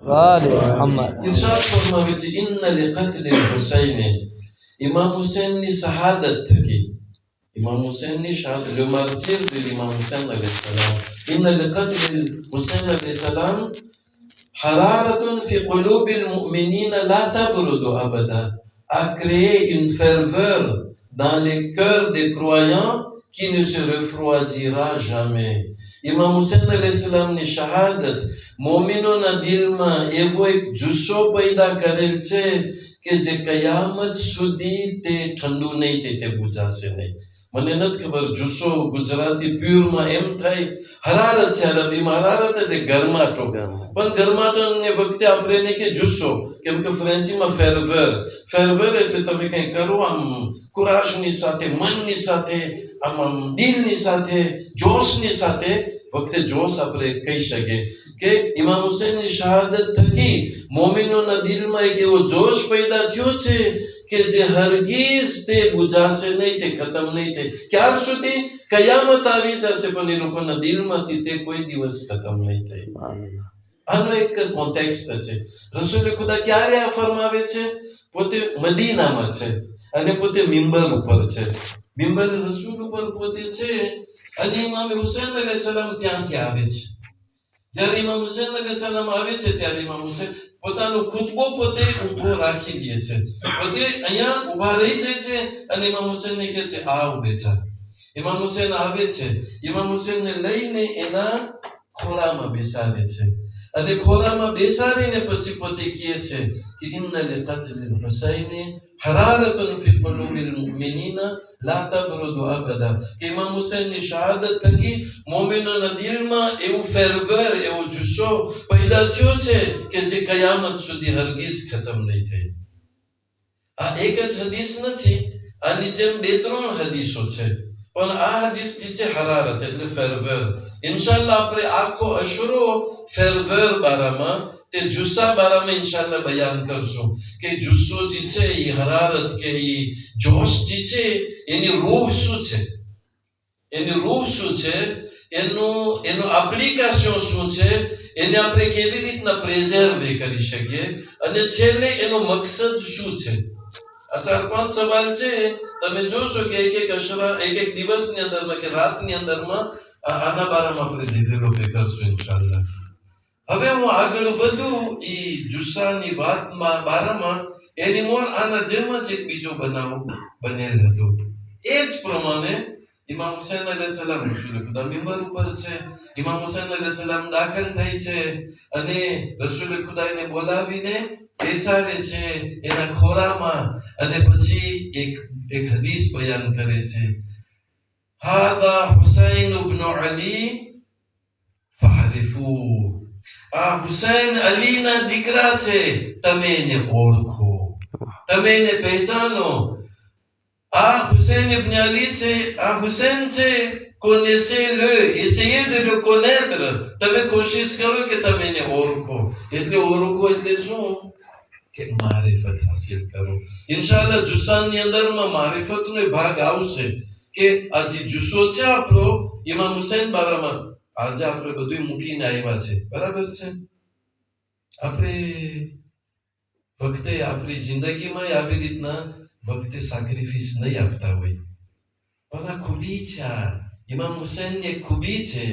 وآل محمد. ઇરશાદ ફરમાવે છે ઇન્ન લિકત્લ હુસૈન, ઇમામ હુસૈનની શહાદત થકી, ઇમામ હુસૈનની શહાદત, le martyr de l'imam Hussein alayhi salam, inna liqatl Hussein alayhi salam hararatun fi qulub al-mu'minin la tabrudu abada, a créé une ferveur dans les cœurs des croyants qui ne se refroidira jamais. Imam Hussein alayhi salam ની શહાદત મોમિનોના દિલમાં એવો એક જુસ્સો પેદા કરેલ છે કે જે કયામત સુધી તે ઠંડુ નહીં થાય, તે બુજાશે નહીં. મને નથી ખબર જુસ્સો ગુજરાતી પ્યોરમાં એમ થાય, હરારત છે અરબીમાં, હરારત એટલે ગરમાટો, પણ ગરમાટાને વખતે આપણે એને કે જુસ્સો, કેમ કે ફ્રેન્ચીમાં ફેરવર, ફેરવર એટલે તમે કંઈ કરો આમ કુરાશની સાથે, મનની સાથે, આમ દિલની સાથે, જોશની સાથે, વખતે જોશ આપણે કહી શકીએ કે ઇમામ હુસૈનની શહાદત થકી મોમિનોના દિલમાં એક એવો જોશ પેદા થયો છે કે જે હરગીઝ તે બુજાશે નહીં, તે ખતમ નહીં થાય. ક્યાર સુધી? કયામત આવી જશે, પણ એ લોકોના દિલમાંથી તે કોઈ દિવસ ખતમ નહીં થાય. આનો એક કોન્ટેક્સ્ટ છે. રસૂલ ખુદા ક્યારે આ ફરમાવે છે? પોતે મદીનામાં છે અને પોતે મિંબર ઉપર છે, મિંબર રસૂલ ઉપર પોતે છે અને ઇમામ હુસૈન અલૈહિ સલામ ત્યાંથી આવે છે. જ્યારે ઇમામ હુસૈન અલૈહિ સલામ આવે છે ત્યારે ઇમામ હુસૈન પોતાનો ખુતબો પોતે ઊભો રાખી દે છે, પોતે અહીંયા ઊભા રહી જાય છે અને ઇમામ હુસૈનને કહે છે આવ બેટા. ઇમામ હુસૈન આવે છે, ઇમામ હુસૈનને લઈને એના ખોળામાં બેસાડે છે અને ખોળામાં બેસાડીને પછી પોતે કહે છે કે ઇન્ન લિકત્લ હુસૈન હરારતુન ફી કુલુબિલ મુમિનીના લા તબરુદુ અબદા, કે ઇમામ હુસૈનની શહાદત થકી મોમિનોના દિલમાં એવું ફેરવર, એવો જુસ્સો પેદા થયો છે કે જે કયામત સુધી હરગીઝ ખતમ નહીં થાય. આ એક જ હદીસ નથી, આની જેમ 2-3 હદીસો છે, પણ આ હદીસ જે છે હરારત એટલે ફેરવર. ઇન્શાઅલ્લાહ આપણે આખો અશરો ફેરવર બારામાં, તે જુસ્સા બારામાં ઇન્શાઅલ્લાહ બયાન કરશું કે જુસ્સો જે છે એ હરારત કે એ જોશ જે છે એની રૂહ શું છે, એની રૂહ શું છે, એનું એપ્લિકેશન શું છે, એને આપણે કેવી રીતના પ્રેઝર્વ કરી શકીએ અને છેલ્લે એનો મકસદ શું છે. આ 4-5 સવાલ છે, તમે જોશો કે એક દિવસની અંદરમાં કે રાતની અંદરમાં આના બારામાં આપણે ડેવલપ કરશું ઇન્શાઅલ્લાહ. હવે હું આગળ વધું એ જુસ્સાની વાતમાં બારામાં, એની મોર આના જેમ જ એક બીજો બનાવ બનેલ હતો. એ જ પ્રમાણે ઇમામ હુસૈન અલૈહિ સલામ રસૂલ ખુદા મિંબર ઉપર છે, ઇમામ હુસૈન અલૈહિ સલામ દાખલ થાય છે અને રસૂલ ખુદા એને બોલાવીને બેસાડે છે એના ખોરામાં અને પછી એક હદીસ બયાન કરે છે, હાદા હુસૈન ઇબ્ન અલી ફારિફુ, આ હુસૈન અલીના દીકરા છે, તમે એને ઓળખો, તમે એને પહેચાનો. આ હુસૈન ઇબ્ન અલી છે, આ હુસૈન છે, connaissez-le, essayez de le connaître, તમે કોશિશ કરો કે તમે એને ઓળખો. એટલે ઓળખો એટલે શું? કે મારિફત હાસિલ કરો. ઇન્શાઅલ્લાહ જુસ્સાની અંદરમાં મારિફતનો ભાગ આવશે કે આ જે જુસ્સો છે આપણો ઇમામ હુસૈન બારામાં, આજે આપણે બધું મૂકીને આવ્યા છે, બરાબર છે. આપણે વખતે આપણી જિંદગીમાં આવી રીતના વખતે સેક્રિફિસ નહીં આપતા હોય, પણ આ ખૂબી છે, આ ઇમામ હુસૈનની એક ખૂબી છે,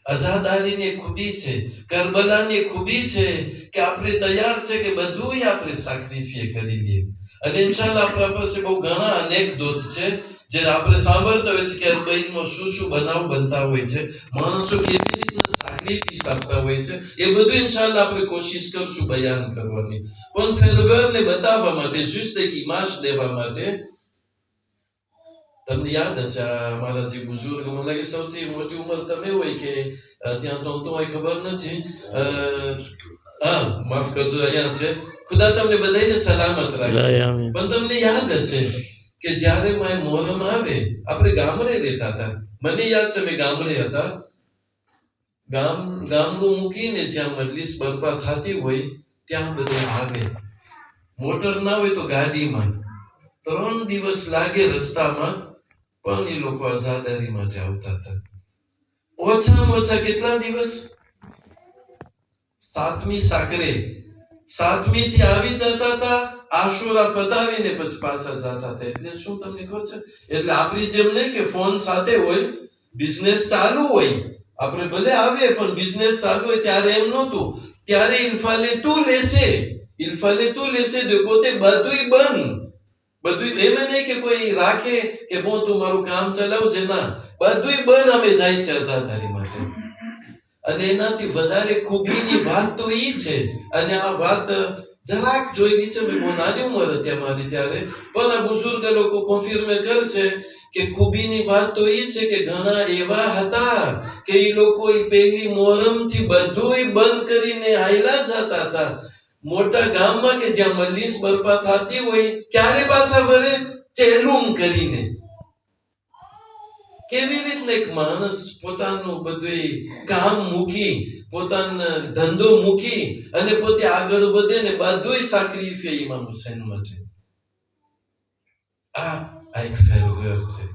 આઝાદારીની એક ખૂબી છે, કરબલાની એક ખૂબી છે કે આપણે તૈયાર છે કે બધું આપણે સેક્રિફાઈસ કરી દઈએ. અને ઇન્શાઅલ્લાહ આપણા પાસે બહુ ઘણા અનેકદોત છે જે આપણે સાંભળતા હોય છે કે અરબઈમાં શું શું બનાવ બનતા હોય છે, માણસો કેવી રીતના સેક્રિફાઈસ આપતા હોય છે, એ બધું ઇન્શાઅલ્લાહ આપણે કોશિશ કરશું બયાન કરવાની. પણ ફેરવરને બતાવવા માટે, juste એક ઇમાજ દેવા માટે, તમને યાદ હશે અમારા જે બુઝુર્ગ, મને લાગે સૌથી મોટી ઉંમર તમે હોય કે ત્યાં તો હોય ખબર નથી, માફ કરજો અહીંયા છે, ખુદા તમને બધાને સલામત રાખે. પણ તમને યાદ હશે કે જ્યારે માય મોહરમ આવે, આપણે ગામડે રહેતા હતા, મને યાદ છે મેં ગામડે હતા, ગામડું મૂકીને જ્યાં મજલિસ બરપા થતી હોય ત્યાં બધા આવે, મોટર ના હોય તો ગાડીમાં 3 દિવસ લાગે રસ્તામાં, પણ એ લોકો આઝાદારી માટે આવતા હતા. ઓછામાં ઓછા કેટલા દિવસ? 7મી સાકરે 7મી થી આવી જતા હતા, આશુરા પતાવીને પછી પાછા જતા હતા. એટલે શું તમને ખબર છે? એટલે આપણી જેમ નહીં કે ફોન સાથે હોય, બિઝનેસ ચાલુ હોય, આપણે ભલે આવીએ પણ બિઝનેસ ચાલુ હોય ત્યારે એમ નહોતું. ત્યારે ઇલ્ફાલે તું લેશે જો પોતે બધુંય બંધ, બધું એમ નહીં કે કોઈ રાખે કે બહુ તું મારું કામ ચલાવજે, ના, બધુંય બંધ અમે જાય છે આઝાદારી માટે. અને એનાથી વધારે ખૂબીની વાત તો ઈ છે, અને આ વાત જરાક જોયેલી છે, મેં બહુ નાની ઉંમર હતી અમારી ત્યારે, પણ આ બુઝુર્ગ લોકો કોન્ફર્મ કરશે કે ખૂબીની વાત તો ઈ છે કે ઘણા એવા હતા કે ઈ લોકો પેલી મોહરમ થી બધુંય બંધ કરીને હાયલા જતા હતા મોટા ગામમાં કે જ્યાં મજલિસ બરપા થતી હોય, ક્યારે પાછા વળે? ચેલુમ કરીને. કેવી રીતના એક માણસ પોતાનું બધું કામ મૂકી, પોતાનો ધંધો મૂકી અને પોતે આગળ વધે ને બધુંય સાક્રિફાય ઇમામ હુસૈન માટે. આ એક ફેરવેર છે,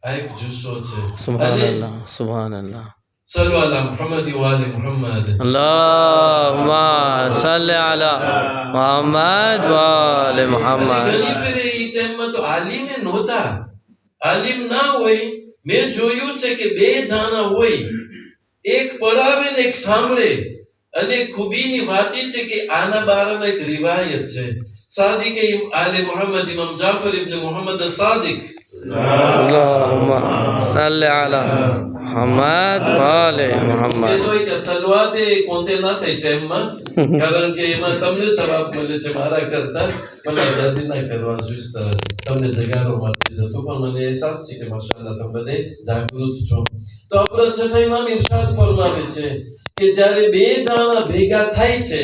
આ એક જુસ્સો છે. સુબહાનલ્લાહ, સુબહાનલ્લાહ. સલ્લુ અલા મુહમ્મદ વ આલી મુહમ્મદ. અલ્લાહુમ્મા સલ્લી અલા મુહમ્મદ વ આલી મુહમ્મદ. ઘણી ફેરે ઈ ટાઈમમાં તો આલિમ નહોતા, આલિમ ના હોય. મેં જોયું છે કે બે જાણા હોય, એક પડાવે ને એક સાંભળે. અને ખૂબીની વાત એ છે કે આના બારામાં એક રિવાયત છે. સાદિક આલે મુહમ્મદ ઇમામ જાફર ઇબ્ન મુહમ્મદ સાદિક, અલ્લાહુમ્મા સલ્લી અલા મુહમ્મદ વ આલી મુહમ્મદ. એ તો એક સલવાતે કોતે ના થાય ટાઈમમાં, કારણ કે એમાં તમને સવાબ મળે છે મારા કરતા, મને આઝાદી ના કરવા જોઈએ તમને જગાડો માટે જતો, પણ મને અહેસાસ છે કે માશાઅલ્લાહ તમે બધે જાગૃત છો. તો આપણા છઠ્ઠા ઇમામ ઇરશાદ ફરમાવે છે કે જ્યારે બે જાણા ભેગા થાય છે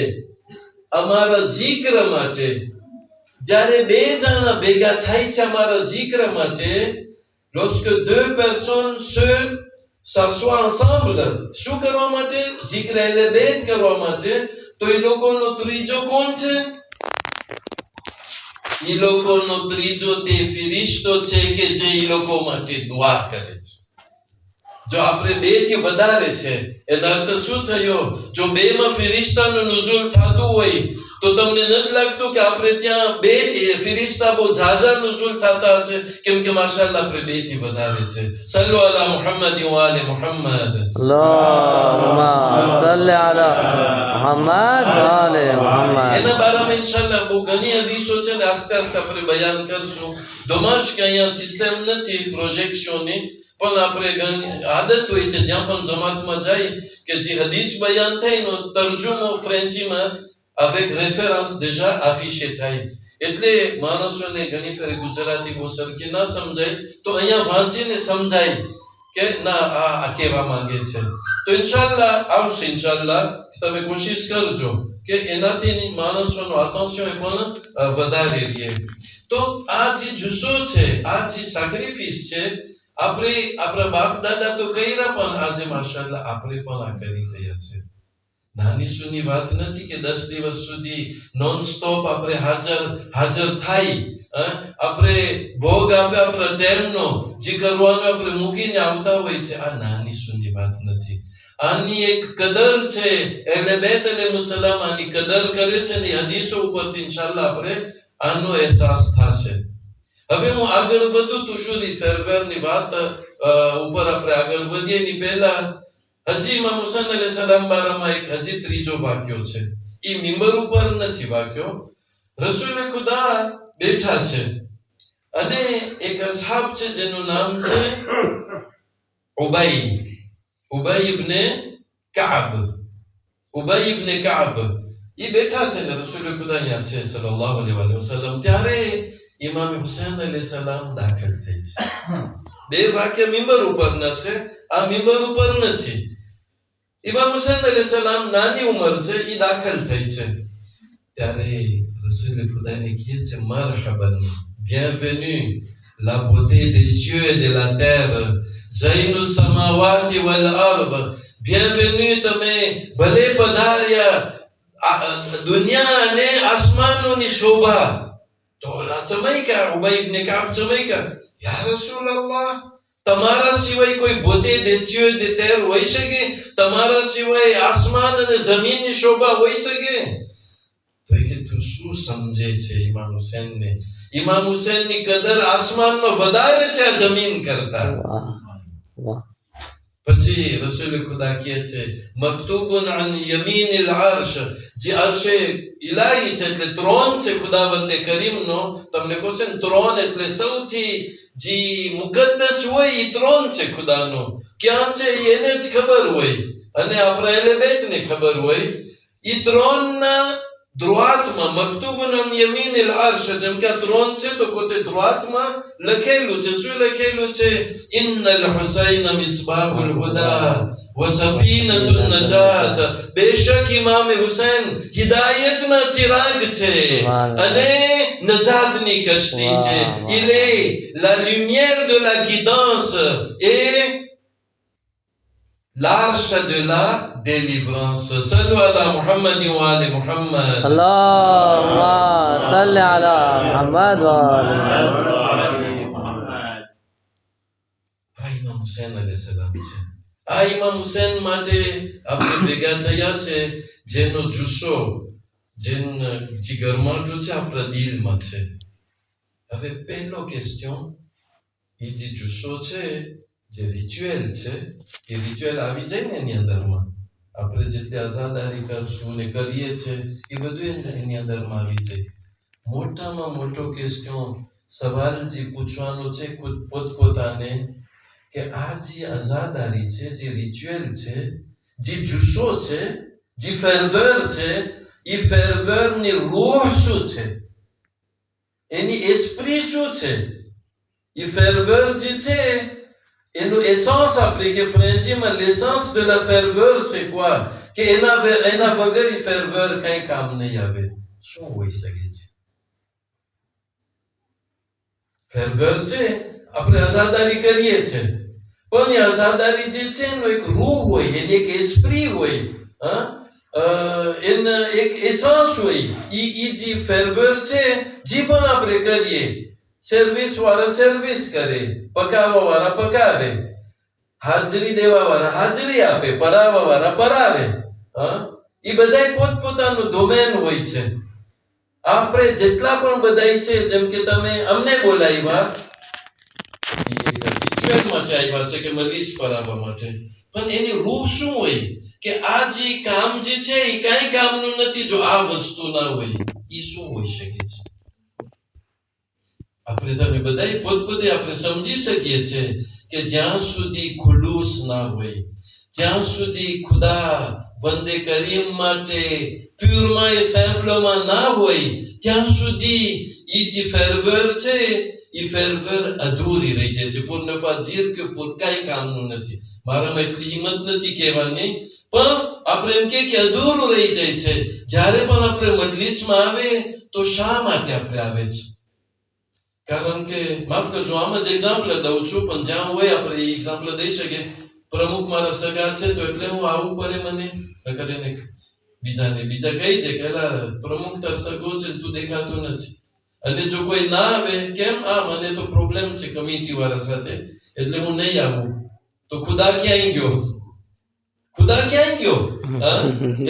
અમારા zikr માટે, જ્યારે બે જાણા ભેગા થાય છે અમારા zikr માટે, lorsque deux personnes s'assoient ensemble, શું કરવા માટે? zikr એટલે બેત કરવા માટે. તો એ લોકોનો ત્રીજો કોણ છે? એ લોકોનો ત્રીજો તે ફિરિશ્તો છે કે જે એ લોકો માટે દુઆ કરે છે. જો આપણે બે થી વધારે છે, એનો અર્થ શું થયો? જો બે માં ફિરિશ્તાનું નુઝુલ થતું હોય તો તમને નથી લાગતું કે આપણે ત્યાં બે ફિરિશ્તા બહુ ઝાઝા નુઝુલ થતા હશે? કેમ કે માશાઅલ્લાહ આપણે બે થી વધારે છે. સલ્લુ અલા મુહમ્મદ વ આલી મુહમ્મદ. અલ્લાહુમ્મા સલ્લી અલા મુહમ્મદ વ આલી મુહમ્મદ. એના બારામાં ઇન્શાઅલ્લાહ બહુ ઘણી હદીસો છે ને આસ્તે આસ્તે આપણે બયાન કરશું. દોમાશ કે અહીંયા સિસ્ટમ નથી પ્રોજેક્શનની, પણ આપણે આદત હોય છે જ્યાં પણ જમાતમાં જાય કે જે હદીસ બયાન થાય નો તર્જુમો ફ્રેન્ચીમાં avec référence déjà affiché થાય. એટલે માણસોને ઘણી ફેર ગુજરાતી બહુ સરખી ના સમજાય, તો અહીંયા વાંચીને સમજાય કે ના આ કહેવા માંગે છે. તો ઇન્શાઅલ્લાહ આવશે, ઇન્શાઅલ્લાહ તમે કોશિશ કરજો કે એનાથી માણસોનો આકર્ષણ પણ વધારે રહે. તો આ જે જુસ્સો છે, આ જે સેક્રિફિસ છે, આપણે આપણા બાપ દાદા તો કર્યા, પણ આજે માશાઅલ્લાહ આપણે પણ આ કરી રહ્યા છે. નાની સુની વાત નથી કે 10 દિવસ સુધી નોન સ્ટોપ આપણે હાજર થાય, આપણે ભોગ આપે આપણા ટાઈમનો જે કરવાનો આપણે મૂકીને આવતા હોય છે. આ નાની સુની વાત નથી, આની એક કદર છે. એટલે બેત અલૈહિસ્સલામ આની કદર કરે છે ને હદીસો ઉપરથી ઇન્શાઅલ્લાહ આપણે આનો અહેસાસ થશે. હવે હું આગળ વધું તુશુરી ફેરવેરની વાત ઉપર આપણે આગળ વધીએ ની પહેલા હજી ઇમામ હુસૈન અલૈહિ સલામ બારામાં એક હજી ત્રીજો વાક્યો છે. એ મિંબર ઉપર નથી વાક્યો, રસૂલ ખુદા બેઠા છે અને એક અસહાબ છે જેનું નામ છે ઉબય ઇબ્ન કાબ. એ બેઠા છે ને રસૂલ ખુદા અહીંયા છે સલ્લલ્લાહુ અલૈહિ વસલ્લમ. ત્યારે ઇમામ હુસૈન અલૈહિ સલામ દાખલ થઈ છે. બે વાક્ય મિંબર ઉપરના છે, આ મિંબર ઉપર નથી. ઇમામ હુસૈન અલૈહિ સલામ નાની ઉંમર છે, એ દાખલ થઈ છે. ત્યારે રસૂલ ખુદાને કહે છે મરહબન, bienvenue, la beauté des cieux et de la terre, zainu samawati wal ard, bienvenue, તમે ભલે પધાર્યા દુનિયા અને આસમાનોની શોભા. તો ચમક્યા ઉબય ઇબ્ન કાબ, ચમક્યા યા રસૂલલ્લાહ, તમારા સિવાય કોઈ પોતે દેશીઓ તેર હોઈ શકે? તમારા સિવાય આસમાન અને જમીનની શોભા હોઈ શકે? તો કે તું શું સમજે છે ઇમામ હુસૈનને? ઇમામ હુસૈનની કદર આસમાનમાં વધારે છે આ જમીન કરતા. વાહ વાહ. પછી રસૂલ ખુદા કહે છે મકતુબુન અન યમીનિલ અર્શ, જે અર્શે ઇલાહી છે એટલે ત્રોન છે ખુદાવંદે કરીમનો. તમને કહું છે ને ત્રોન એટલે સૌથી જે મુકદ્દસ હોય એ ત્રોન છે ખુદાનો. ક્યાં છે એને જ ખબર હોય અને આપણા અહેલે બેતને ખબર હોય. એ ત્રોનના ધ્રુવાતમાં મકતુબુન અન યમીનિલ અર્શ, જેમ કે આ ત્રોન છે તો પોતે ધ્રુવાતમાં લખેલું છે. શું લખેલું છે? ઇન્નલ હુસૈન મિસ્બાહુલ હુદા વ સફીનતુન નજાત, બેશક ઇમામ હુસૈન હિદાયતના ચિરાગ છે અને નજાતની કશ્તી છે. Il est la lumière de la guidance et l'arche de la délivrance. Sallu ala Muhammad wa ali Muhammad. Allahumma salli ala Muhammad wa ali Muhammad. આ ઇમામ હુસૈન અલૈહિ સલામ છે. આ ઇમામ હુસૈન માટે આપણે ભેગા થયા છે, જેનો જુસ્સો જીગરમાં છે, આપણા દિલમાં છે. હવે પહેલો ક્વેશ્ચન, એ જે જુસ્સો છે, જે રિચ્યુઅલ છે, એ રિચ્યુઅલ આવી જાય ને એની અંદરમાં. આપણે જેટલી આઝાદારી કરશું ને કરીએ છે એ બધું એની અંદરમાં આવી જાય. મોટામાં મોટો ક્વેશ્ચન સવાલ જે પૂછવાનો છે પોતપોતાને કે આ જે આઝાદારી છે, જે રિચ્યુઅલ છે, જે જુસ્સો છે, જે ફેરવર છે, એ ફેરવરની રૂહ શું છે? એની એસ્પ્રી શું છે? એ ફેરવર જે છે એનું એસન્સ આપણે કે ફ્રેન્ચીમાં l'essence de la ferveur c'est quoi? કે એના વગર એ ફેરવર કઈ કામ નહીં આવે. શું હોઈ શકે છે? ફેરવર છે આપણે આઝાદારી કરીએ છે, પણ એ આઝાદારી જે છે એનો એક રૂહ હોય, એની એક એસ્પ્રી હોય, એનો એક એસન્સ હોય. ઈ જે ફેરવર છે જે પણ આપણે કરીએ, સર્વિસ વાળા સર્વિસ કરે, પકાવવા વાળા પકાવે, હાજરી દેવા વાળા હાજરી આપે, પરાવવા વાળા પરાવે. એ બધા પોતપોતાનું ડોમેન હોય છે. આપણે જેટલા પણ બધા છે, જેમ કે તમે અમને બોલાવ્યા માટે આવ્યા છે કે મલીસ પરાવવા માટે, પણ એની રૂહ શું હોય? કે આ જે કામ જે છે એ કઈ કામનું નથી જો આ વસ્તુ ના હોય. એ શું હોઈ શકે છે? આપણે તમે બધા પોતપોતે આપણે સમજી શકીએ છીએ કે જ્યાં સુધી ખુલૂસ ના હોય, જ્યાં સુધી ખુદા વંદે કરીમ માટે પ્યોરમાં એ સેમ્પલમાં ના હોય, ત્યાં સુધી એ જે ફેરવર છે એ ફેરવર અધૂરી રહી જાય છે. pour ne pas dire que pour કઈ કામનું નથી. મારામાં એટલી હિંમત નથી કહેવાની, પણ આપણે એમ કે અધૂરું રહી જાય છે. જ્યારે પણ આપણે મજલિસમાં આવે તો શા માટે આપણે આવે છે? કારણ કે માફ કરજો, આમ જ એક્ઝામ્પલ દઉં છું, પણ જ્યાં હોય આપણે એ એક્ઝામ્પલ દઈ શકીએ. પ્રમુખ મારા સગા છે તો એટલે હું આવું પડે મને, કરીને બીજા કહી છે કે પ્રમુખ તાર સગો છે તું દેખાતો નથી. અને જો કોઈ ના આવે, કેમ? મને તો પ્રોબ્લેમ છે કમિટી વાળા સાથે એટલે હું નહીં આવું. તો ખુદા ક્યાંય ગયો? ખુદા ક્યાંય ગયો?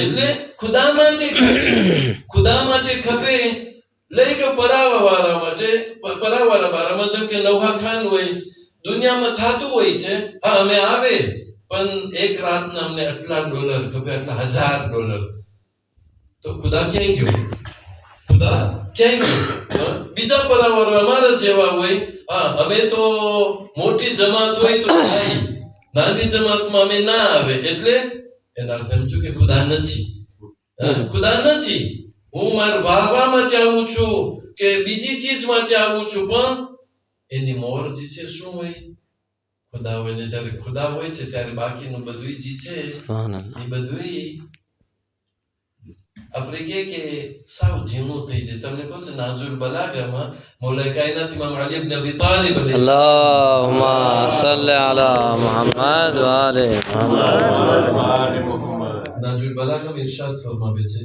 એટલે ખુદા માટે ખપે. લઈ ગયો પરાવા વાળામાં, જેમ કે નવહા ખાન હોય, દુનિયામાં થતું હોય છે. અમે આવે પણ એક રાતના અમને આટલા ડોલર ખપે, આટલા $1000. તો ખુદા ક્યાંય ગયો? ખુદા ક્યાંય ગયો? બીજા પરાવાળા અમારા જેવા હોય, અમે તો મોટી જમાત હોય તો થાય, નાની જમાતમાં અમે ના આવે. એટલે એના અર્થ એમ છું કે ખુદા નથી. ખુદા નથી. હું મારા વાહવા માટે આવું છું કે બીજી ચીજ માટે આવું છું, પણ એની મોરજી છે શું હોય? ખુદા હોય ને જ્યારે ખુદા હોય છે ત્યારે બાકીનું બધું જે છે એ બધું આપણે કે સાવ ઝીણું થઈ જાય. તમને કહું છે નાજુલ બલાગામાં મૌલા કાયનાત ઇમામ અલી ઇબ્ન અબી તાલિબ અલ્લાહુમ્મા સલ્લી અલા મુહમ્મદ વ આલિ મુહમ્મદ. નાજુલ બલાગામાં ઇરશાદ ફરમાવે છે,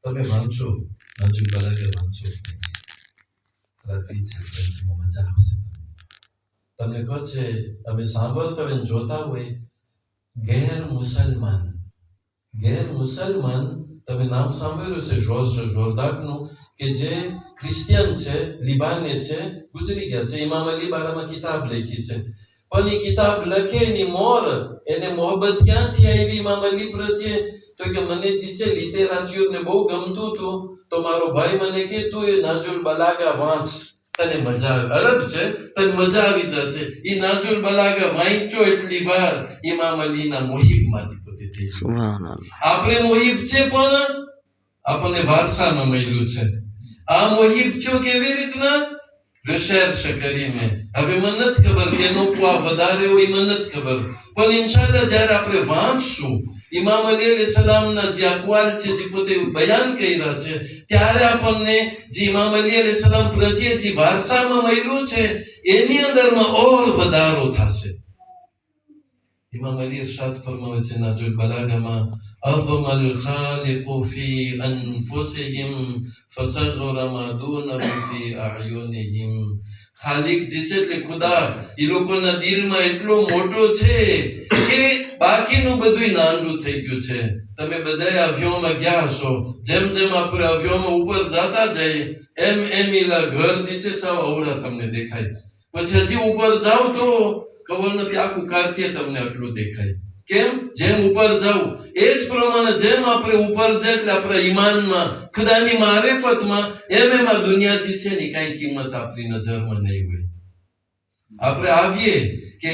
તમે વાંચો નાજુલ બલાગા વાંચો, રાત્રિ છે મજા આવશે. તમને કહે છે અમે સાંભળતા હોય ને જોતા હોય ગેર મુસલમાન તમે નામ સાંભળ્યું છે જોર્દાકનું કે જે ક્રિશ્ચિયન છે લિબાને છે ગુજરી ગયા છે ઇમામ અલી બારામાં કિતાબ લખી છે પણ એ કિતાબ લખે એની મોર એને મોહબ્બત ક્યાંથી આવી ઇમામ અલી પ્રત્યે તો કે મને જે છે લિટરેચરને બહુ ગમતું હતું તો મારો ભાઈ મને કે તું એ નાજુલ બલાગા વાંચ તને મજા આવે અરબ છે તને મજા આવી જશે એ નાજુલ બલાગા વાંચો એટલી વાર ઇમામ અલીના મોહિબમાંથી પોતે થઈ આપણે મોહિબ છે પણ આપણને વારસામાં મળ્યું છે આ મોહિબ થયો કેવી રીતના રિસર્ચ કરીને હવે મને નથી ખબર કે એનો આ વધારે હોય મને નથી ખબર પણ ઇન્શાઅલ્લાહ જ્યારે આપણે વાંચશું ઇમામ અલી અલૈહિ સલામના જે અકવાલ છે જે પોતે બયાન કર્યા છે ત્યારે આપણને જે ઇમામ અલી અલૈહિ સલામ પ્રત્યે જે વારસામાં મળ્યું છે એની અંદરમાં ઓર વધારો થશે ઇમામ અલી ઇરશાદ ફરમાવે છે નાજુલ બલાગામાં અવમલ ખાલિક ફી અનફુસિહિમ ફસગર મા દૂનહુ ફી અયુનિહિમ ખાલિક જે છે એટલે ખુદા એ લોકોના દિલમાં એટલો મોટો છે કે બાકીનું બધું નાનું થઈ ગયું છે તમે બધા અવ્યોમાં ગયા હશો જેમ જેમ આપણે અવ્યોમાં ઉપર જતા જઈએ એમ એલા ઘર જે છે સાવ અવળા તમને દેખાય પછી હજી ઉપર જાવ તો ખબર નથી આખું કાર્ય તમને આટલું દેખાય કેમ જેમ ઉપર જાવ એ જ પ્રમાણે જેમ આપણે ઉપર જાય એટલે આપણા ઈમાનમાં ખુદાની મારિફતમાં એમ આ દુનિયા જે છે ને કઈ કિંમત આપણી નજરમાં નહીં હોય આપણે આવીએ કે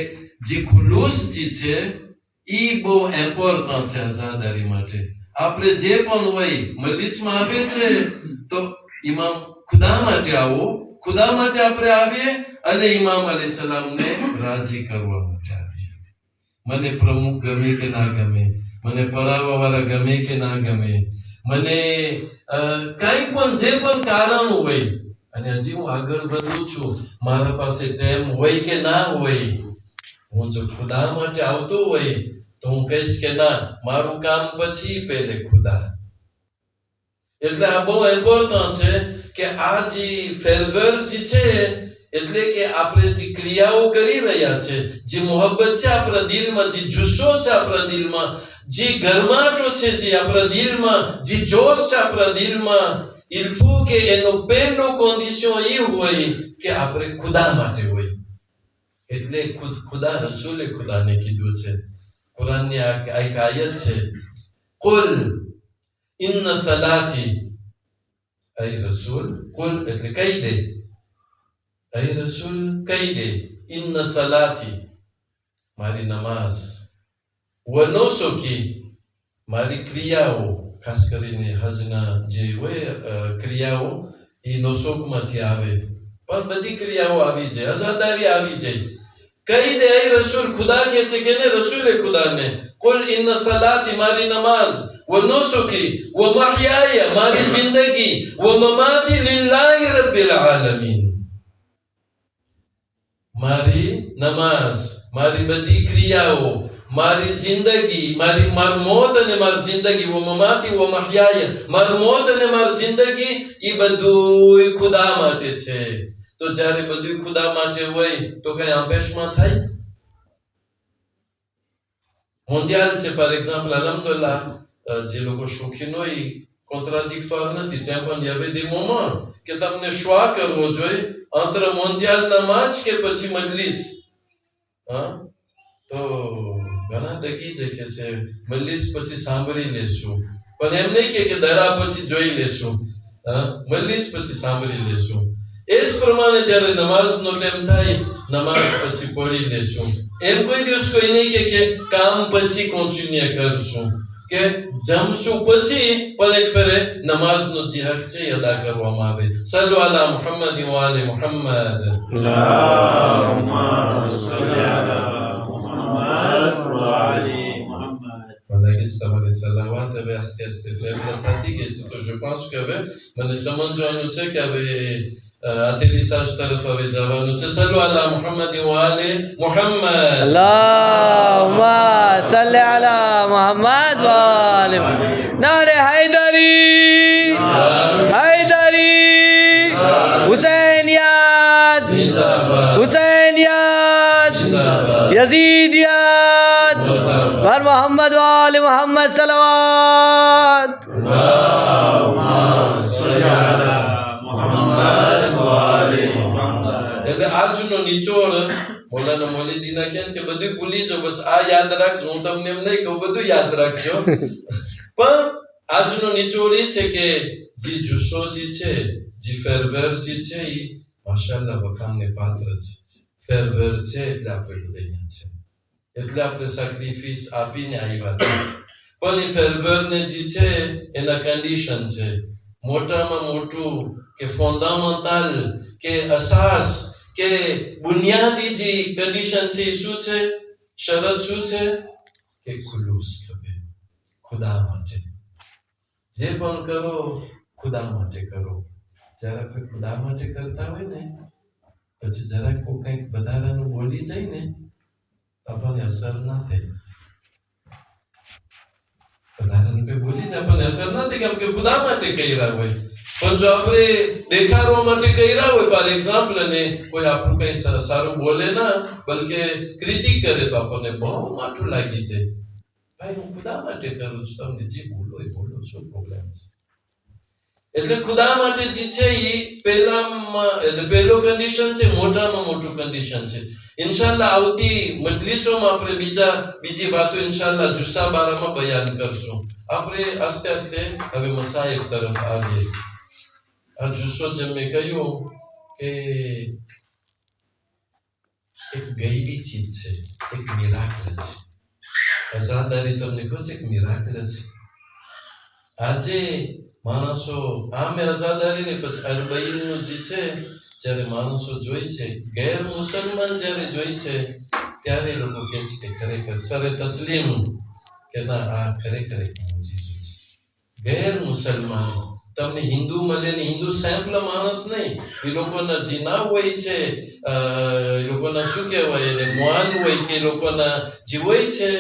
જે ખુલૂસ જે છે ઈ બહુ ઇમ્પોર્ટન્ટ છે આઝાદારી માટે આપણે જે પણ હોય મજલિસમાં આવે છે તો ઇમામ ખુદા માટે આવો ખુદા માટે આપણે આવીએ અને ઇમામ અલૈહિ સલામને રાજી કરવા માટે આવીએ મને પ્રમુખ ગમે કે ના ગમે મને પરાવા વાળા ગમે કે ના ગમે મને કઈ પણ જે પણ કારણ હોય અને હજી હું આગળ વધું છું મારા પાસે ટાઈમ હોય કે ના હોય હું જો ખુદા માટે આવતો હોય તો હું કહીશ કે ના મારું કામ પછી પહેલે ખુદા એટલે આ બહુ ઇમ્પોર્ટન્ટ છે કે આ જે ફેરવેલ જે છે એટલે કે આપણે જે ક્રિયાઓ કરી રહ્યા છે જે મોહબ્બત છે આપણા દિલમાં જે જુસ્સો છે આપણા દિલમાં જે ગરમાટો છે જે આપણા દિલમાં જે જોશ છે આપણા દિલમાં il faut કે એનો પહેલો કન્ડિશન એ હોય કે આપણે ખુદા માટે હોય એટલે ખુદા રસૂલે ખુદાને કીધું છે કુરાનની આ એક આયત છે કુલ ઇન્ન સલાતી ay રસૂલ કુલ એટલે કહી દે ay રસૂલ કહી દે ઇન્ન સલાતી મારી નમાઝ વ નુસુકી મારી ક્રિયાઓ ખાસ કરીને હજના જે હોય ક્રિયાઓ એ નુસુકમાંથી આવે પણ બધી ક્રિયાઓ આવી જાય આઝાદારી આવી જાય કહી દે ay રસૂલ ખુદા કહે છે કે ને રસૂલે ખુદાને કુલ ઇન્ન સલાતી મારી નમાઝ ونسكي ومحياي ماري زندگی ومماتي لله رب العالمين મારી નમાઝ મારી બધી ક્રિયાઓ મારી જિંદગી મારી મોત અને મારી જિંદગી વમમાતી વમહયાય મારી મોત અને મારી જિંદગી એ બધું ખુદા માટે છે તો જ્યારે બધું ખુદા માટે હોય તો કઈ આંપેશમાં થાય મોન્ડિયાલ છે par exemple alhamdulillah જે લોકો શોખીન હોય કોન્ટ્રાડિક્ટોર નથી ત્યાં પણ હવે des moments કે તમને શ્વા કરવો જોઈએ entre મોન્ડિયાલના મેચ કે પછી મજલિસ હા તો ઘણા ડગી છે કે છે મજલિસ પછી સાંભળી લેશું પણ એમ નહીં કે દરા પછી જોઈ લેશું મજલિસ પછી સાંભળી લેશું એ જ પ્રમાણે જ્યારે નમાઝનો ટાઈમ થાય નમાઝ પછી પઢી લેશું એમ કોઈ દિવસ કોઈ નહીં કે કામ પછી કન્ટિન્યુ કરશું કે જમશું પછી પણ એક ફેરે નમાઝનો જે હક છે એ અદા કરવામાં આવે સલ્લુ અલા મુહમ્મદ વ આલે મુહમ્મદ અલ્લાહુમ્મા સલ્લી અલા મુહમ્મદ વ આલે મુહમ્મદ voilà તમારે સલાવત હવે આસ્તે આસ્તે ફેરફાર થતી ગઈ છે તો je pense que હવે મને સમજવાનું છે કે હવે atterrissage તરફ હવે જવાનું છે સલ્લુ અલા મુહમ્મદ વ આલે મુહમ્મદ અલ્લાહુમ્મા સલ્લી અલા મુહમ્મદ વ આલે નારે હૈદરી હૈદરી હુસૈનિયત જિંદાબાદ હુસૈનિયત यजीदियत वर मोहम्मद वाले मोहम्मद सलवात એટલે આજનો નિચોડ મોલાના મોલીદીના કેમ કે બધું ભૂલી જાઓ બસ આ યાદ રાખજો હું તમને એમ નહીં કહું બધું યાદ રાખજો પણ આજનો નિચોડ એ છે કે જે જુસ્સોજી છે જે ફેરવેરજી છે એ માશાઅલ્લાહ વખાણને પાત્ર છે ફેરવેર છે એટલે આપણે દયા છે એટલે આપણે સેક્રિફિસ આપીને આવ્યા છે પણ એ ફેરવેરને જે છે એના કન્ડિશન છે મોટામાં મોટું કે ફોન્ડામેન્ટલ કે અસાસ કે બુનિયાદી જે કન્ડિશન છે એ શું છે શરત શું છે કે ખુલૂસ ખપે ખુદા માટે જે પણ કરો ખુદા માટે કરો જ્યારે આપણે ખુદા માટે કરતા હોય ને પછી જરાક કોઈ કંઈક વધારાનું બોલી જાય ને આપણને અસર ના થાય વધારાનું કંઈ બોલી જાય આપણને અસર ના થાય કેમ કે ખુદા માટે કર્યા હોય પણ જો આપણે દેખાડવા માટે કર્યા હોય ફોર એક્ઝામ્પલ અને કોઈ આપણું કંઈ સારું બોલે ના બલકે ક્રિટિક કરે તો આપણને બહુ માઠું લાગી જાય ભાઈ હું ખુદા માટે કરું છું તમને જે બોલો એ બોલો શું પ્રોબ્લેમ છે એટલે ખુદા માટે જે છે એ પહેલો કન્ડિશન છે મોટામાં મોટું કન્ડિશન છે ઇન્શાલ્લાહ આવતી મજલિસોમાં આપણે બીજી વાતો ઇન્શાલ્લાહ જુસ્સા બારામાં બયાન કરશું આપણે આસ્તે આસ્તે હવે મસાયબ તરફ આવીએ આ જુસ્સો જેમ મેં કહ્યું કે એક ગૈબી ચીજ છે એક મિરાકલ છે આઝાદારી તમને કહું છે એક મિરાકલ છે આજે માણસો આમ આઝાદારી ને પછી અરબઈનું જે છે જ્યારે માણસો જોઈ છે ગેર મુસલમાન જ્યારે જોઈ છે ત્યારે લોકો કહે છે કે ખરેખર સરે તસ્લીમ કે ના આ ખરેખર એક મુજીઝો છે ગેર મુસલમાન તમને હિન્દુ મળે ને હિન્દુ સેમ્પલ માણસ નહીં એ લોકોના જીના હોય છે એ લોકોના શું કહેવાય એને મોહાન હોય કે એ લોકોના જે હોય છે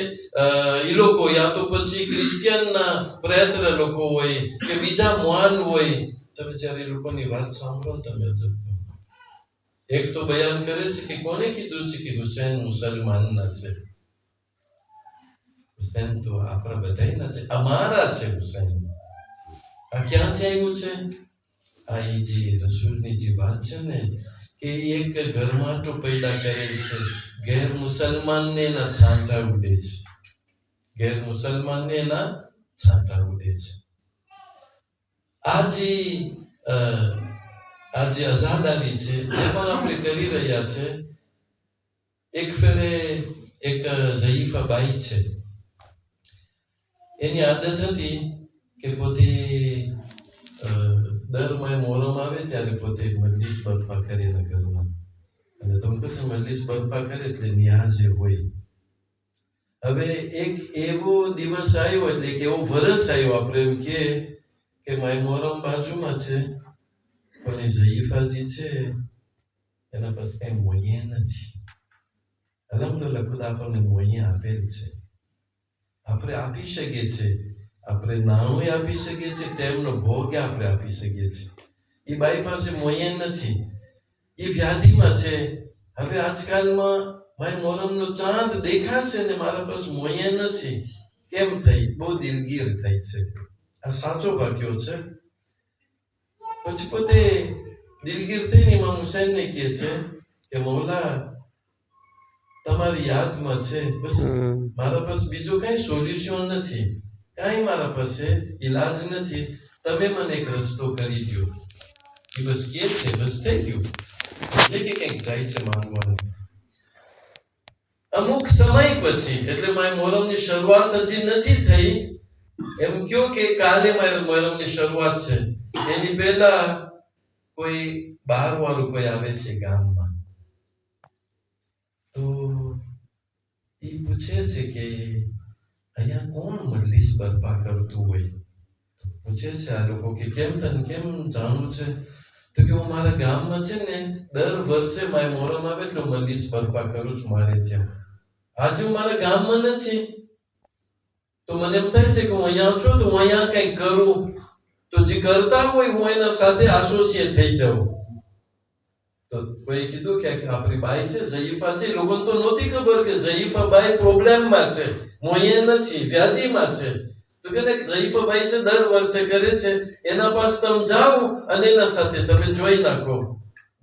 એ લોકો યા તો પછી ક્રિશ્ચિયનના પ્રેતર લોકો હોય કે બીજા મોહાન હોય તમે જ્યારે એ લોકોની વાત સાંભળો ને તમે અજબ એક તો બયાન કરે છે કે કોને કીધું છે કે હુસૈન મુસલમાનના છે હુસૈન તો આપણા બધાયના છે અમારા છે હુસૈન આ ક્યાંથી આવ્યું છે આ એ જે રસૂલની જે વાત છે ને કે એક ગરમાટો પેદા કરેલ છે ગેર મુસલમાનને ના છાંટા ઉડે છે ગેર મુસલમાનને ના છાંટા ઉડે છે આ જે આઝાદારી છે જે પણ આપણે કરી રહ્યા છે એક ફેરે એક ઝઈફા બાઈ છે એની આદત હતી કે પોતે દર મોહરમ આવે ત્યારે પોતે મજલિસ બરપા કરે નગરમાં અને તમે પછી મજલિસ બરપા કરે એટલે નિયાઝે હોય હવે એક એવો દિવસ આવ્યો એટલે કે એવો વરસ આવ્યો આપણે એમ કે માય મોહરમ બાજુમાં છે પણ એ ઝઈફાજી છે એના પાસે કઈ મોયે નથી અલહમદુલિલ્લાહ ખુદ આપણને મોયે આપેલ છે આપણે આપી શકીએ છીએ આપણે નાણું આપી શકીએ છીએ તેમનો ભોગ આપણે આપી શકીએ છીએ એ બાઈ પાસે મોયે નથી એ વ્યાધિમાં છે હવે આજકાલમાં માય મોહરમનો ચાંદ દેખાશે ને મારા પાસે મોયે નથી કેમ થઈ બહુ દિલગીર થઈ છે આ સાચો વાક્યો છે પછી પોતે દિલગીર થઈને ઇમામ હુસૈનને કહે છે કે મૌલા તમારી યાદમાં છે બસ મારા પાસે બીજું કઈ સોલ્યુશન નથી કાંઈ મારા પાસે ઈલાજ નથી તમે મને એક રસ્તો કરી દો એ બસ કે છે બસ થઈ ગયું એટલે કે કંઈક જાય છે માંગવાનું અમુક સમય પછી એટલે મારી મોહરમની શરૂઆત હજી નથી થઈ એમ કયો કે કાલે મારી મોહરમની શરૂઆત છે એની પહેલા કોઈ બહાર વાળું કોઈ આવે છે ગામમાં તો એ પૂછે છે કે અહીંયા કોણ મજલિસ બરપા કરતું હોય તો પૂછે છે આ લોકો કે કેમ તને કેમ જાણવું છે તો કે હું મારા ગામમાં છે ને દર વર્ષે મારી મોહરમ આવે એટલે મજલિસ બરપા કરું છું મારે ત્યાં આજે હું મારા ગામમાં નથી તો મને એમ થાય છે કે હું અહીંયા છું તો હું અહીંયા કંઈક કરું તો જે કરતા હોય હું એના સાથે એસોસિએટ થઈ જાઉં તો કોઈ કીધું કે આપણી બાઈ છે ઝયીફા છે, લોકોને તો નહોતી ખબર કે ઝયીફા બાઈ પ્રોબ્લેમમાં છે, મોયે નથી, વ્યાધિમાં છે. તો કે ઝયીફા બાઈ છે દર વર્ષે કરે છે, એના પાસ તમે જાઓ અને એના સાથે તમે જોઈ નાખો.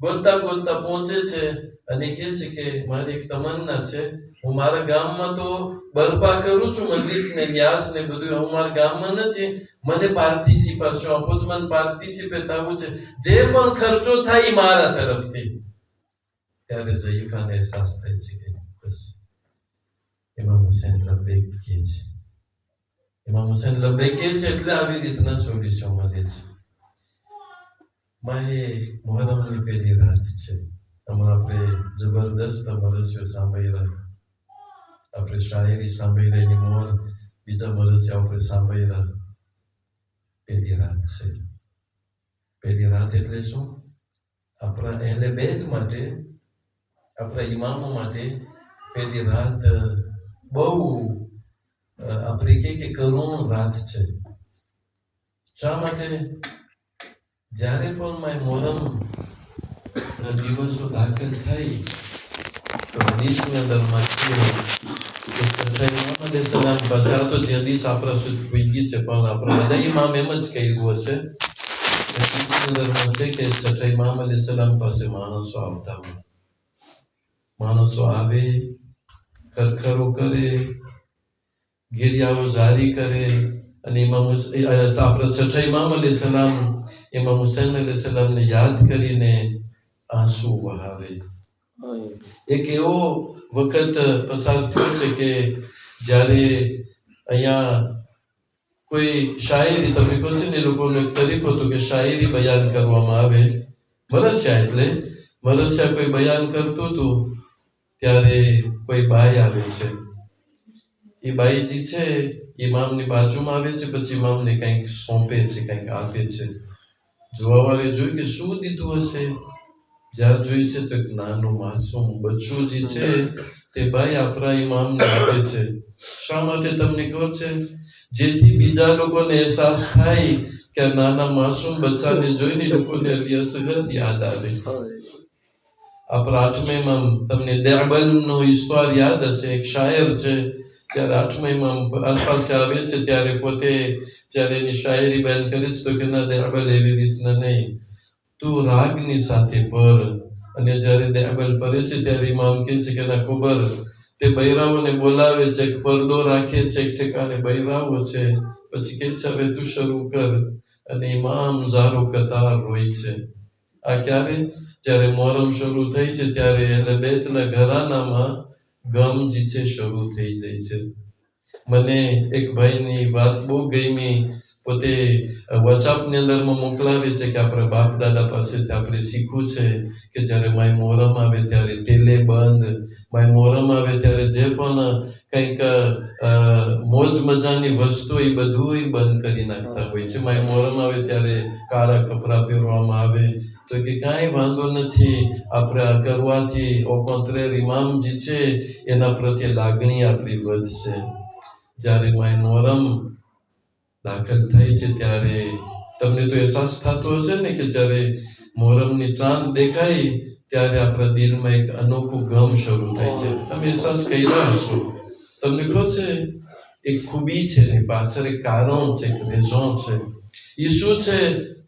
ગોતતા ગોતતા પહોંચે છે અને કહે છે કે મારી એક તમન્ના છે, હું મારા ગામમાં તો બરપા કરું છું મજલિસ ને ન્યાસ ને બધું, હું મારા ગામમાં નથી, મને પાર્ટિસિપેશન આપો છો, મને પાર્ટિસિપેટ થવું છે, જે પણ ખર્ચો થાય એ મારા તરફથી. ત્યારે ઝયીફાને અહેસાસ થાય છે કે બસ ઇમામ હુસૈન લબ્બૈક કહે છે. ઇમામ હુસૈન લબ્બૈક કહે છે એટલે આવી રીતના સોલ્યુશન મળે છે. માહે મુહર્રમની પહેલી રાત છે. હમણાં આપણે જબરદસ્ત મરસ્યો સાંભળ્યા, આપણે શાયરી સાંભળી એની મોર, બીજા મરસ્યા આપણે સાંભળ્યા. પહેલી રાત છે. પહેલી રાત એટલે શું? આપણા અહેલે બેત માટે, આપણા ઇમામો માટે પહેલી રાત બહુ આપણે કે કરુણ રાત છે. શા માટે? જ્યારે પણ માય મોહરમ દિવસો દાખલ થઈ તો હદીસની અંદરમાં છે કે ઇમામ અલૈહિસ્સલામ પાસે, આ તો જે હદીસ આપણા સુધી પહોંચી છે પણ આપણા બધા ઇમામ એમ જ કહ્યું હશે, હદીસની અંદરમાં છે કે છઠ્ઠા ઇમામ અલૈહિસ્સલામ પાસે માણસો આવતા હોય. માણસો આવે, ખરખરો કરે, ગિરિયાઓ જારી કરે, અને આપણા છઠ્ઠા ઇમામ અલૈહિસ્સલામ ઇમામ હુસૈન અલૈહિસ્સલામને યાદ કરીને આંસુ વહાવે. એક એવો વખત પસાર થયો છે કે જ્યારે અહીંયા કોઈ શાયરી, તમે કહો છો ને, લોકોનો એક તરીકો હતો કે શાયરી બયાન કરવામાં આવે. મરસ્યા એટલે મરસ્યા કોઈ બયાન કરતું હતું, ત્યારે કોઈ બાઈ આવે છે. એ બાઈજી છે ઇમામની બાજુમાં આવે છે, પછી ઇમામને કંઈક સોંપે છે, કંઈક આપે છે. જોવાવાળે જોયું કે શું દીધું હશે. જ્યાં જોઈ છે તો એક નાનું માસૂમ બચ્ચું જે છે તે બાઈ આપણા ઇમામને આપે છે. શા માટે તમને ખબર છે? જેથી બીજા લોકોને અહેસાસ થાય કે આ નાના માસૂમ બચ્ચાને જોઈને લોકોને અલી અસગર યાદ આવે. આપણા આઠમા ઇમામ, તમને દેબલનો ઈશ્વાર યાદ હશે, એક શાયર છે. જ્યારે આઠમા ઇમામ પાસે આવે છે ત્યારે પોતે જ્યારે એની શાયરી બયાન કરીશ તો કે ના દેબલ એવી રીતના નહીં, તું રાગની સાથે પર. અને જ્યારે દેબલ પરે છે ત્યારે ઇમામ કહે છે કે ના ખબર, તે બૈરાઓને બોલાવે છે, પડદો રાખે છે, એક ઠેકાણે બૈરાઓ છે, પછી કહે છે હવે તું શરૂ કર. અને ઇમામ ઝારો કતાર રોય છે. આ ક્યારે? જ્યારે મોહરમ શરૂ થઈ છે ત્યારે એટલે બેતના ઘરાનામાં ગમ જે છે શરૂ થઈ જાય છે. મને એક ભાઈની વાત બહુ ગમી, પોતે વોટ્સઅપની અંદરમાં મોકલાવે છે કે આપણા બાપ દાદા પાસેથી આપણે શીખવું છે કે જ્યારે માય મોહરમ આવે ત્યારે તેલે બંધ, માય મોહરમ આવે ત્યારે જે પણ કંઈક મોજ મજાની વસ્તુ એ બધું બંધ કરી નાખતા હોય છે. માય મોહરમ આવે ત્યારે કાળા કપડાં પહેરવામાં આવે. તો કે કાંઈ વાંધો નથી, આપણે આ કરવાથી ઓકોન્ત્રેર ઇમામ જે છે એના પ્રત્યે લાગણી આપણી વધશે. જ્યારે માય મોહરમ દાખલ થાય છે ત્યારે તમને તો અહેસાસ થતો હશે ને કે જ્યારે મોહરમની ચાંદ દેખાય ત્યારે આપણા દિલમાં એક અનોખું ગમ શરૂ થાય છે. તમે અહેસાસ કર્યા હશો. તમને ખબર છે એક ખૂબી છે ને પાછળ એક કારણ છે, એક રેઝોન છે. એ શું છે?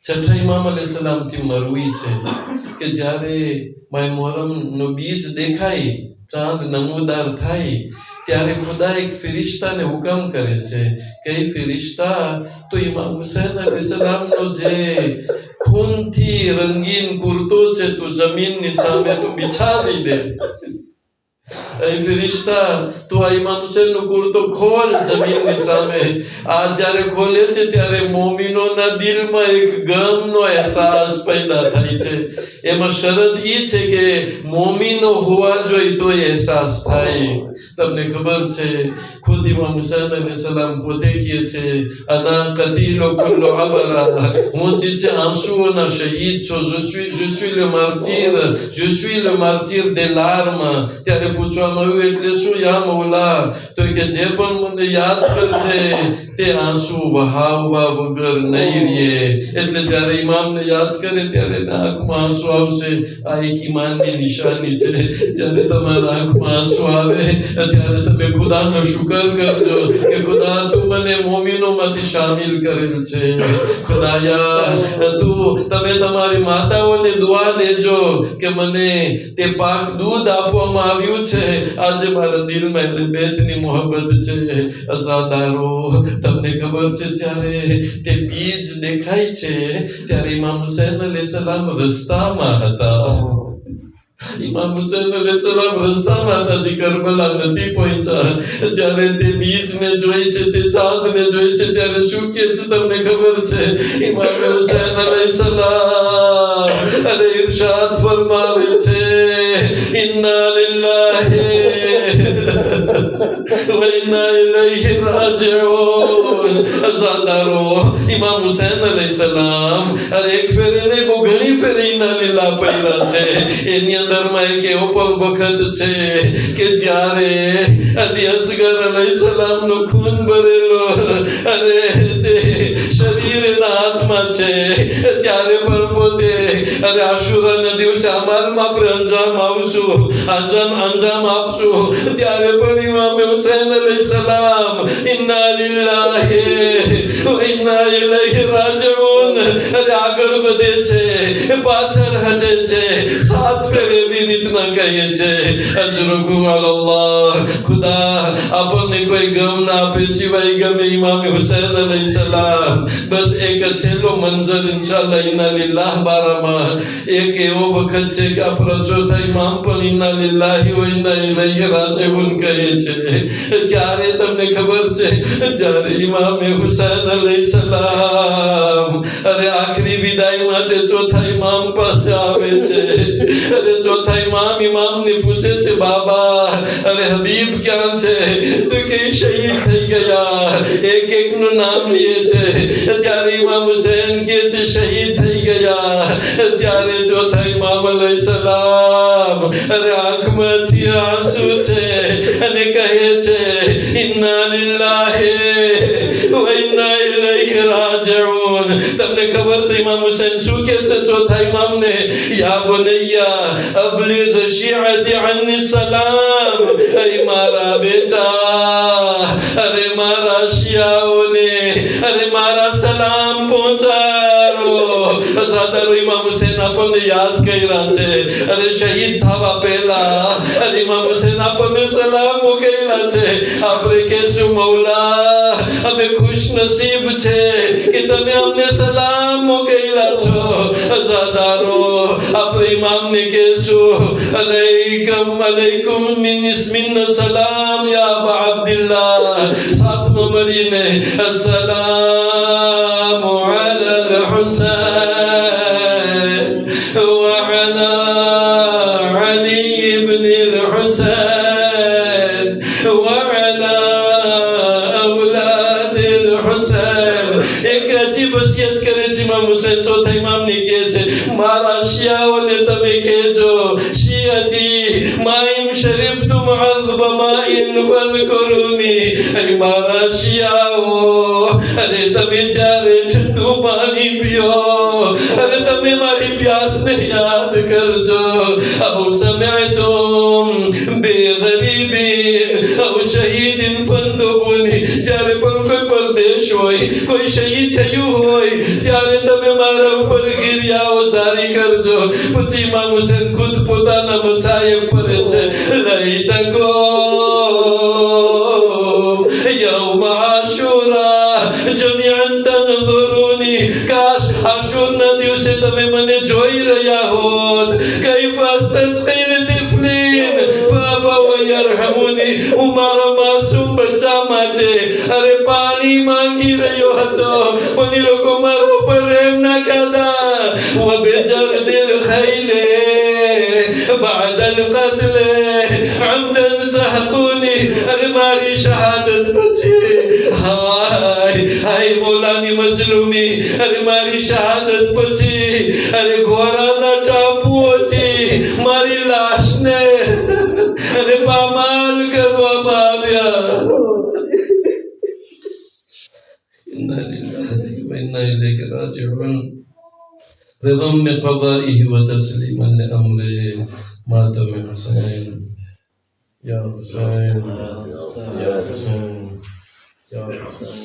છઠ્ઠા ઇમામ અલૈહિસ્સલામથી મરવી છે કે જ્યારે માય મોહરમનો બીજ દેખાય, ચાંદ નમૂદાર થાય, ત્યારે ખુદા એક ફિરિશ્તાને હુકમ કરે છે કે એ ફિરિશ્તા તો ઇમામ હુસૈન અલૈહિસ્સલામનો જે ખૂનથી રંગીન કુર્તો છે તો જમીનની સામે તું બિછાવી દે. એ ફિરિશ્તા તો આ ઇમામ હુસૈનનો કુર્તો ખોલ જમીનની સામે. આ જ્યારે ખોલે છે ત્યારે મોમિનોના દિલમાં એક ગમનો અહેસાસ પેદા થાય છે. એમાં શરત એ છે કે મોમિનો હોવા જોઈએ તો અહેસાસ થાય. તમને ખબર છે ખુદ ઇમામ હુસૈન અલૈહિસ્સલામ પોતે કહે છે અના કતીલો કુલ્લો અબરા, હું જે છે આંસુઓના શહીદ છું. je suis le martyr de larmes. ત્યારે પૂછવામાં આવ્યું એટલે શું યા મૌલા? તો કે જે પણ મને યાદ કરશે તે આંસુ વહાવવા વગર નહીં રહે. એટલે જ્યારે ઇમામને યાદ કરે ત્યારે એના આંખમાં આંસુ આવશે. આ એક ઈમાનની નિશાની છે. જ્યારે તમારા આંખમાં આંસુ આવે ત્યારે તમે ખુદાનો શુકર કરજો કે ખુદા તું મને મોમીનોમાંથી શામિલ કરેલ છે. ખુદાયા તમે તમારી માતાઓને દુઆ દેજો કે મને તે પાક દૂધ આપવામાં આવ્યું છે. આજે મારા દિલમાં એટલે બેતની મોહબ્બત છે. અઝાદારો, તમને ખબર છે જ્યારે તે બીજ દેખાય છે ત્યારે ઇમામ હુસૈન અલૈહિસ્સલામ રસ્તામાં હતા. ઇમામ હુસૈન અલૈહિસ્સલામ રસ્તામાં હતા, હજી કરબલા નથી પહોંચ્યા. જ્યારે તે બીજને જોઈ છે, તે ચાંદને જોઈ છે ત્યારે શું કહે છે તમને ખબર છે? ઇમામ હુસૈન અલૈહિસ્સલામ અરે ઇરશાદ ફરમાવે છે, ઇન્ના લિલ્લાહી વ ઇન્ના ઇલૈહિ રાજિઉન. અઝાદારો, ઇમામ હુસૈન અલૈહિસ્સલામ અરે એક ફેરે ને બહુ ઘણી ફેરે ઇન્ના લિલ્લાહ પડ્યા છે. એની અંદરમાં એક એવો પણ વખત છે કે જ્યારે અલી અસગર અલૈહિસ્સલામનો ખૂન ભરેલો અરે તે શરીરના હાથમાં છે ત્યારે પણ પોતે અરે આશુરાના દિવસે અમારમાં આપણે અંજામ આપશું ત્યારે પણ ઇમામ હુસૈન અલૈહિસ્સલામ ઇન્ના લિલ્લાહી વ ઇન્ના ઇલૈહિ રાજિઉન અરે આગળ વધે છે, પાછળ હટે છે, સાથ ફેરે એવી રીતના કહીએ છે. અજરુકુમ અલ્લાહ. ખુદા આપણને કોઈ ગમ ના આપે સિવાય ગમે ઇમામ હુસૈન અલૈહિસ્સલામ. બસ એક છેલ્લો મંઝર ઇન્શાઅલ્લાહ ઇન્ના લિલ્લાહ બારામાં એક એવો વખત છે કે આપણો ચોથા ઇમામ પણ ઇન્ના લિલ્લાહી વ ઇન્ના ઇલૈહિ રાજિઉન કહે છે. ક્યારે તમને ખબર છે? જ્યારે ઇમામ હુસૈન અલૈહિસ્સલામ અરે આખરી વિદાય માટે ચોથા ઇમામ પાસે આવે છે. અરે ચોથા ઇમામને પૂછે છે, બાબા અરે હબીબ ક્યાં છે? તો કે શહીદ થઈ ગયા. એક નું નામ લે છે. ત્યારે ઇમામ હુસૈન કે છે શહીદ થઈ ગયા. ત્યારે ચોથા ઇમામ અલૈહિસ્સલામ અરે આંખમાંથી આંસુ છે અને કહે છે, ઇન્ના લિલ્લાહી વ ઇન્ના ઇલૈહિ રાજિઉન. તમને ખબર છે ઇમામ હુસૈન શું કહે છે ચોથા ઇમામને? યા બનૈયા અબલિગ શિઅતી અન્ની સલામ. અરે મારા બેટા, અરે મારા શિયાઓને અરે મારા સલામ પહોંચાડો. અઝાદારો, ઇમામ હુસૈન આપણને યાદ કર્યા છે. અરે શહીદ થવા પહેલા અરે ઇમામ હુસૈન આપણને સલામ મોકલ્યા છે. આપણે કહેશું મૌલા અમે ખુશ નસીબ છે કે તમે અમને સલામ મોકલ્યા છો. અઝાદારો, આપણે ઇમામને કહેશું અલૈકુમ મિન સલામ યા અબા અબ્દુલ્લાહ. સાથમાં મળીને અસ્સલામુ અલલ હુસૈન વ અલા અલી ઇબ્ન અલ હુસૈન વ અલા અવલાદ અલ હુસૈન. એક અજીબ વસિયત કરે છે ઇમામ હુસૈન. ચોથા ઇમામને કહે છે, મારા શિયાઓને તમે કહેજો, શિયતી માઇમ શરીબતુમ અઝબ માઇન ફઝકુરુની. અરે મારા શિયાઓ, અરે તમે જ્યારે ઠંડુ પાણી પીઓ અરે તમે મારી પ્યાસને યાદ કરજો. અવ સમિઅતુમ બેગરીબિન અવ શહીદિન ફંદુબુની. જ્યારે પણ કોઈ પરદેશ હોય, કોઈ શહીદ થયું હોય ત્યારે તમે મારા ઉપર ગિરિયાઓ સારી કરજો. પછી ઇમામ હુસૈન ખુદ પોતાના મસાયબ પડે છે, લઈતકો યૌમ આશુરા જમીઅન તનઝુરુની. કાશ આશુરના દિવસે તમે મને જોઈ રહ્યા હોત. કૈફ અસ્તસ્કીલ તિફલીન ફઅબવ યરહમુની. હું મારા માસૂમ બચ્ચા માટે અરે પાણી માંગી રહ્યો હતો પણ એ લોકો મારા ઉપર રહેમ ના ખાધા. وبجرد الخيل بعد القتل عمدا سحقوني. અરે મારી શહાદત પછી હાય મોલાની મઝલુમી. અરે મારી શહાદત પછી અરે ઘોડાના ટાપુઓથી મારી લાશને अरे पामाल कर बाप यार इन्ना लिल्लाहि व इन्ना इलैहि राजिऊन रिदम में क़ज़ाइहि व तस्लीमन लिअम्रिहि मातम हुसैन या हुसैन या हुसैन या हुसैन